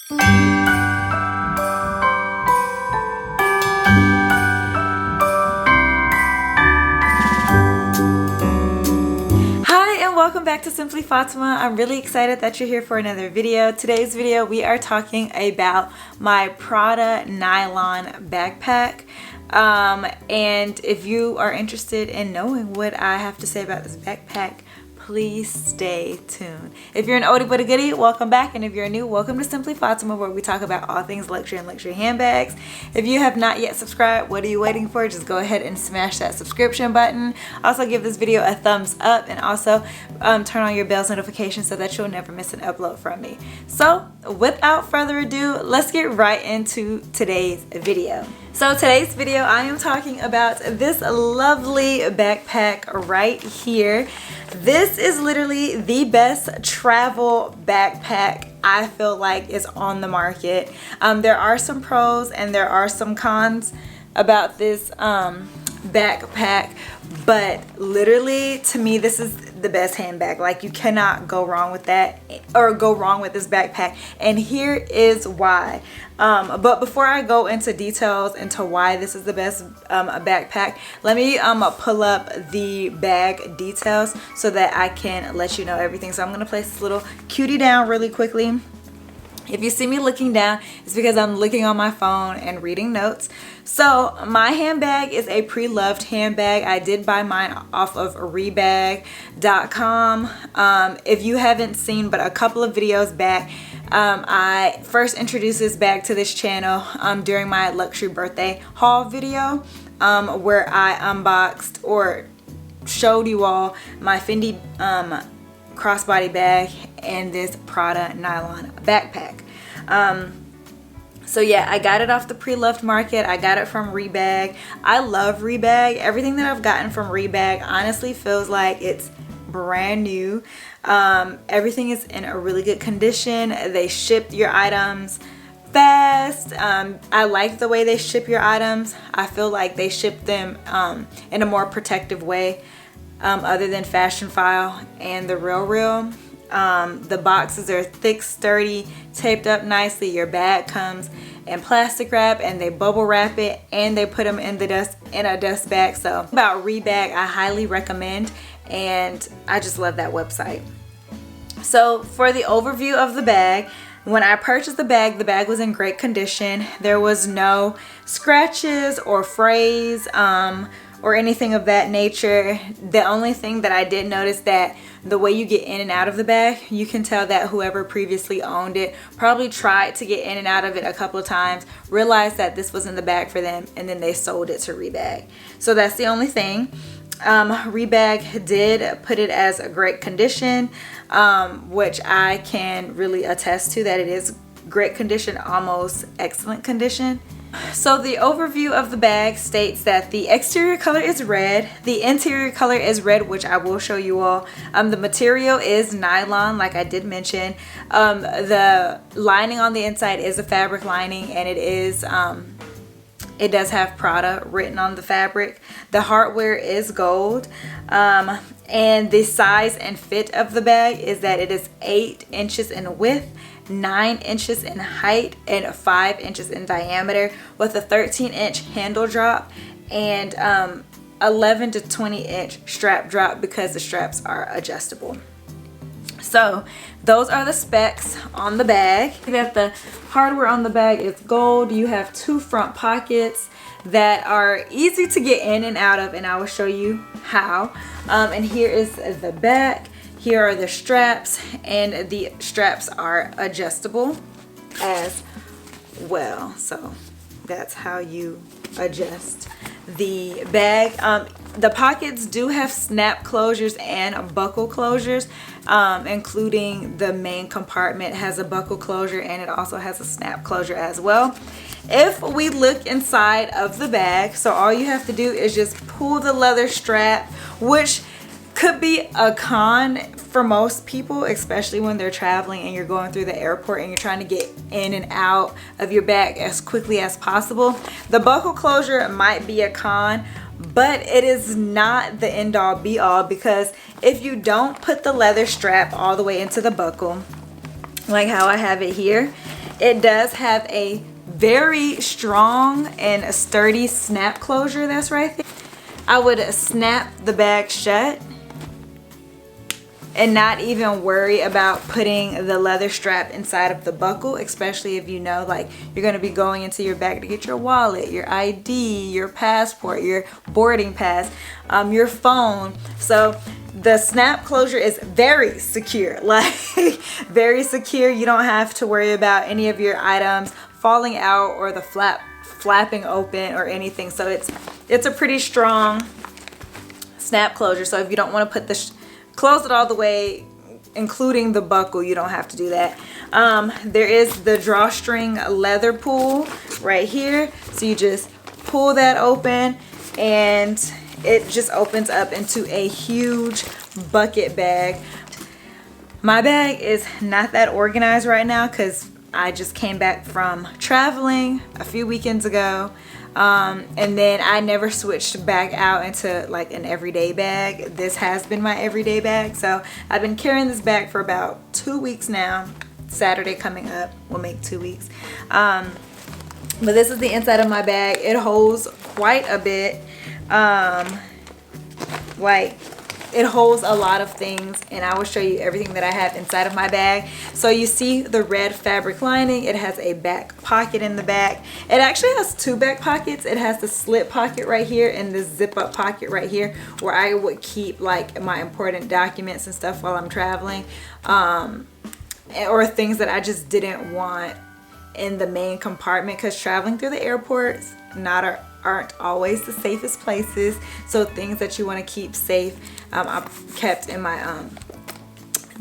Welcome back to Simply Fatima. I'm really excited that you're here for another video. Today's video we are talking about my Prada nylon backpack. And if you are interested in knowing what I have to say about this backpack, please stay tuned. If you're an oldie but a goodie, welcome back. And if you're new, welcome to Simply Fatima, where we talk about all things luxury and luxury handbags. If you have not yet subscribed, what are you waiting for? Just go ahead and smash that subscription button. Also give this video a thumbs up, and also turn on your bell's notifications so that you'll never miss an upload from me. So without further ado, let's get right into today's video. So today's video, I am talking about this lovely backpack right here. This is literally the best travel backpack I feel like is on the market. There are some pros and there are some cons about this backpack, but literally to me this is the best handbag. Like, you cannot go wrong with that, or go wrong with this backpack, and here is why. But before I go into details into why this is the best backpack, let me pull up the bag details so that I can let you know everything. So I'm gonna place this little cutie down really quickly. If you see me looking down, it's because I'm looking on my phone and reading notes. So my handbag is a pre-loved handbag. I did buy mine off of Reveiw.com. If you haven't seen but a couple of videos back, I first introduced this bag to this channel during my luxury birthday haul video, where I unboxed or showed you all my Fendi crossbody bag and this Prada nylon backpack. So yeah, I got it off the pre-loved market. I got it from Reveiw. I love Reveiw. Everything that I've gotten from Reveiw honestly feels like it's brand new. Everything is in a really good condition. They ship your items fast. I like the way they ship your items. I feel like they ship them in a more protective way, other than Fashion File and the Real. The boxes are thick, sturdy, taped up nicely. Your bag comes in plastic wrap, and they bubble wrap it, and they put them in a dust bag. So about Reveiw, I highly recommend, and I just love that website. So for the overview of the bag, when I purchased the bag was in great condition. There was no scratches or frays or anything of that nature. The only thing that I did notice, that the way you get in and out of the bag, you can tell that whoever previously owned it probably tried to get in and out of it a couple of times, realized that this wasn't the bag for them, and then they sold it to Reveiw. So that's the only thing. Reveiw did put it as a great condition, which I can really attest to, that it is great condition, almost excellent condition. So the overview of the bag states that the exterior color is red, the interior color is red, which I will show you all. The material is nylon, like I did mention. The lining on the inside is a fabric lining, and it does have Prada written on the fabric. The hardware is gold, and the size and fit of the bag is that it is 8 inches in width, 9 inches in height, and 5 inches in diameter, with a 13-inch handle drop and 11 to 20-inch strap drop, because the straps are adjustable. So those are the specs on the bag. That the hardware on the bag is gold. You have 2 front pockets that are easy to get in and out of, and I will show you how. And here is the back. Here are the straps, and the straps are adjustable as well. So that's how you adjust the bag. The pockets do have snap closures and buckle closures, including the main compartment has a buckle closure, and it also has a snap closure as well. If we look inside of the bag, so all you have to do is just pull the leather strap, which could be a con for most people, especially when they're traveling and you're going through the airport and you're trying to get in and out of your bag as quickly as possible. The buckle closure might be a con, but it is not the end all be all, because if you don't put the leather strap all the way into the buckle, like how I have it here, It does have a very strong and sturdy snap closure that's right there. I would snap the bag shut and not even worry about putting the leather strap inside of the buckle, especially if you know like you're going to be going into your bag to get your wallet, your ID, your passport, your boarding pass, your phone. So the snap closure is very secure, like very secure. You don't have to worry about any of your items falling out or the flapping open or anything. So it's a pretty strong snap closure. So if you don't want to put close it all the way, including the buckle, you don't have to do that. There is the drawstring leather pull right here. So you just pull that open and it just opens up into a huge bucket bag. My bag is not that organized right now because I just came back from traveling a few weekends ago. And then I never switched back out into like an everyday bag. This has been my everyday bag. So I've been carrying this bag for about 2 weeks now. Saturday coming up will make 2 weeks. But this is the inside of my bag. It holds quite a bit. Like it holds a lot of things, and I will show you everything that I have inside of my bag. So you see the red fabric lining. It has a back pocket in the back. It actually has 2 back pockets. It has the slip pocket right here and the zip up pocket right here where I would keep like my important documents and stuff while I'm traveling, or things that I just didn't want in the main compartment, because traveling through the airports aren't always the safest places. So things that you want to keep safe, I've kept in my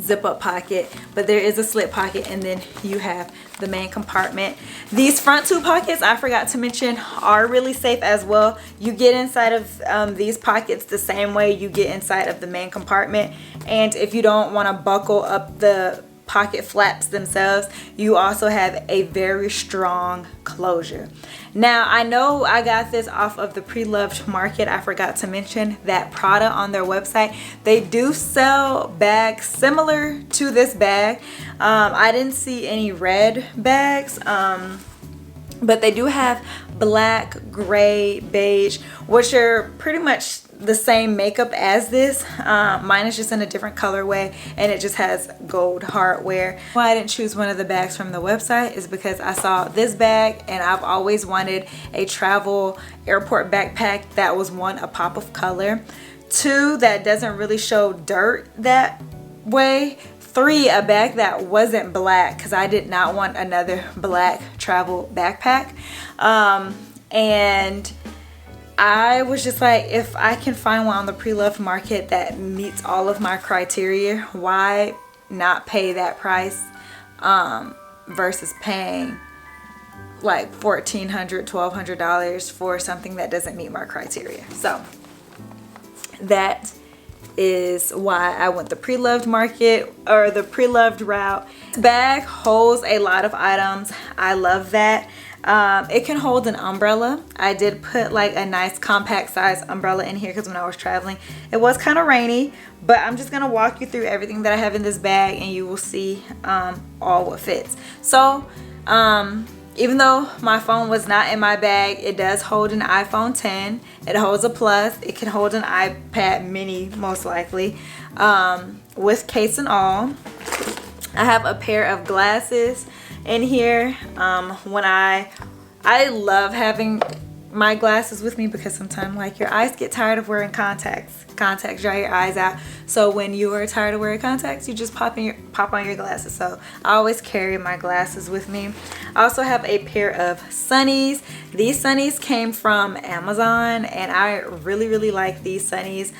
zip up pocket. But there is a slip pocket, and then you have the main compartment. These front 2 pockets, I forgot to mention, are really safe as well. You get inside of these pockets the same way you get inside of the main compartment. And if you don't want to buckle up the pocket flaps themselves, you also have a very strong closure. Now I know I got this off of the Pre-Loved Market. I forgot to mention that Prada, on their website, they do sell bags similar to this bag. I didn't see any red bags, but they do have black, gray, beige, which are pretty much the same makeup as this. Mine is just in a different colorway, and it just has gold hardware. Why I didn't choose one of the bags from the website is because I saw this bag, and I've always wanted a travel airport backpack that was, 1, a pop of color, 2, that doesn't really show dirt that way, 3, a bag that wasn't black, because I did not want another black travel backpack. And I was just like, if I can find one on the Pre-Loved Market that meets all of my criteria, why not pay that price versus paying like $1,400, $1,200 for something that doesn't meet my criteria. So that is why I went the Pre-Loved Market, or the Pre-Loved route. This bag holds a lot of items. I love that. It can hold an umbrella. I did put like a nice compact size umbrella in here because when I was traveling it was kind of rainy, but I'm just gonna walk you through everything that I have in this bag, and you will see all what fits. So even though my phone was not in my bag, it does hold an iPhone 10. It holds a Plus. It can hold an iPad mini most likely, with case and all. I have a pair of glasses in here. When I love having my glasses with me because sometimes like your eyes get tired of wearing contacts. Contacts dry your eyes out. So when you are tired of wearing contacts, you just pop on your glasses. So I always carry my glasses with me. I also have a pair of sunnies. These sunnies came from Amazon, and I really like these sunnies.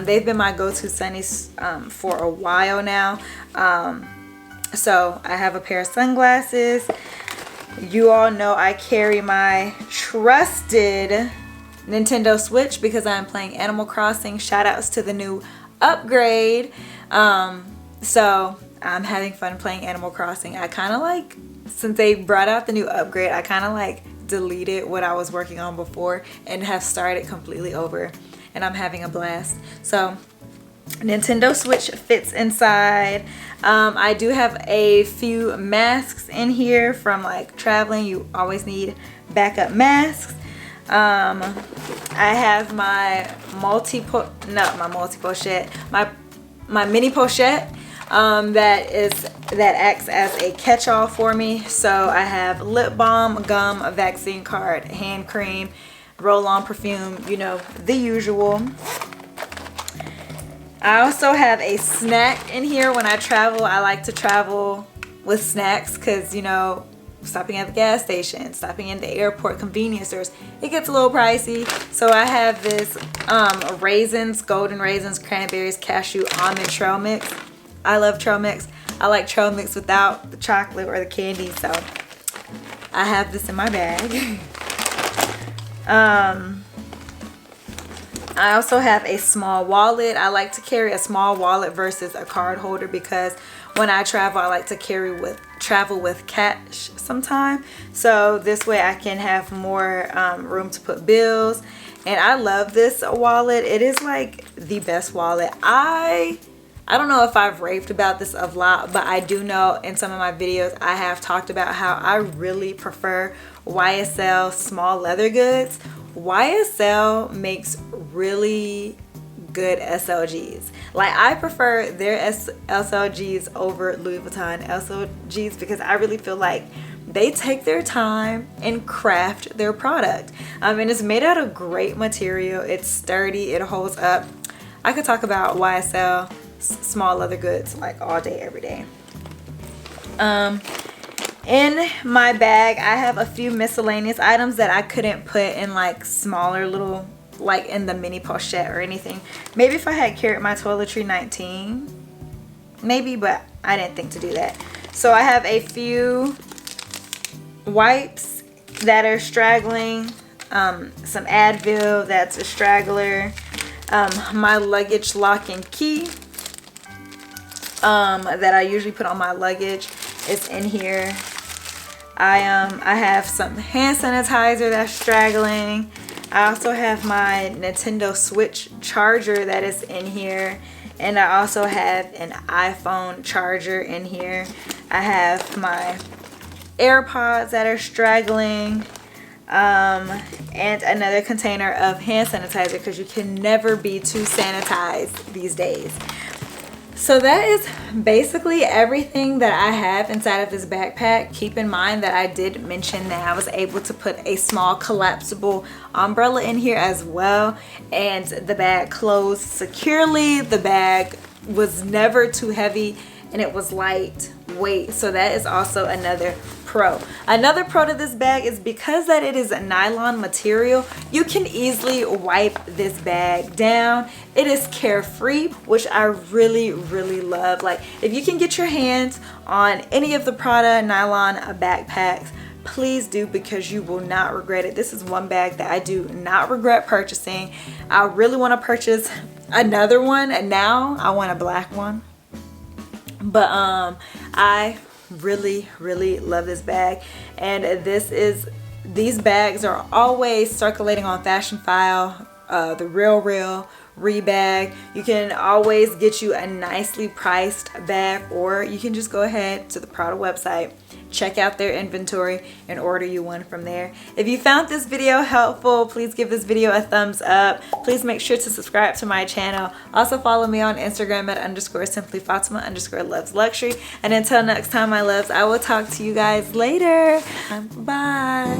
They've been my go-to sunnies for a while now. So I have a pair of sunglasses. You all know I carry my trusted Nintendo Switch because I'm playing Animal Crossing. Shout outs to the new upgrade. So I'm having fun playing Animal Crossing. I kind of like, since they brought out the new upgrade, I kind of like deleted what I was working on before and have started completely over, and I'm having a blast. So Nintendo Switch fits inside. I do have a few masks in here from like traveling. You always need backup masks. I have my my mini pochette that acts as a catch-all for me. So I have lip balm, gum, a vaccine card, hand cream, roll-on perfume, you know, the usual. I also have a snack in here. When I travel, I like to travel with snacks because, you know, stopping at the gas station, stopping in the airport convenience stores, it gets a little pricey. So I have this raisins, golden raisins, cranberries, cashew, almond trail mix. I love trail mix. I like trail mix without the chocolate or the candy, so I have this in my bag. I also have a small wallet. I like to carry a small wallet versus a card holder because when I travel, I like to travel with cash sometime. So this way I can have more room to put bills. And I love this wallet. It is like the best wallet. I don't know if I've raved about this a lot, but I do know in some of my videos I have talked about how I really prefer YSL small leather goods. YSL makes really good SLGs. Like, I prefer their SLGs over Louis Vuitton SLGs because I really feel like they take their time and craft their product. And it's made out of great material. It's sturdy, it holds up. I could talk about YSL small leather goods like all day, every day. In my bag, I have a few miscellaneous items that I couldn't put in like smaller little, like in the mini pochette or anything. Maybe if I had carried my toiletry 19, maybe, but I didn't think to do that. So I have a few wipes that are straggling, some Advil that's a straggler, my luggage lock and key that I usually put on my luggage is in here. I have some hand sanitizer that's straggling. I also have my Nintendo Switch charger that is in here, and I also have an iPhone charger in here. I have my AirPods that are straggling, and another container of hand sanitizer because you can never be too sanitized these days. So that is basically everything that I have inside of this backpack. Keep in mind that I did mention that I was able to put a small collapsible umbrella in here as well, and the bag closed securely. The bag was never too heavy and it was lightweight, so that is also another pro. Another pro to this bag is because that it is a nylon material, you can easily wipe this bag down. It is carefree, which I really love. Like, if you can get your hands on any of the Prada nylon backpacks, please do, because you will not regret it. This is one bag that I do not regret purchasing. I really want to purchase another one, and now I want a black one. But I really love this bag, and these bags are always circulating on Fashion File, the Real Rebag. You can always get you a nicely priced bag, or you can just go ahead to the Prada website, check out their inventory, and order you one from there. If you found this video helpful, please give this video a thumbs up. Please make sure to subscribe to my channel. Also follow me on Instagram at _simplyfatima_loves-luxury. And until next time, my loves, I will talk to you guys later. Bye.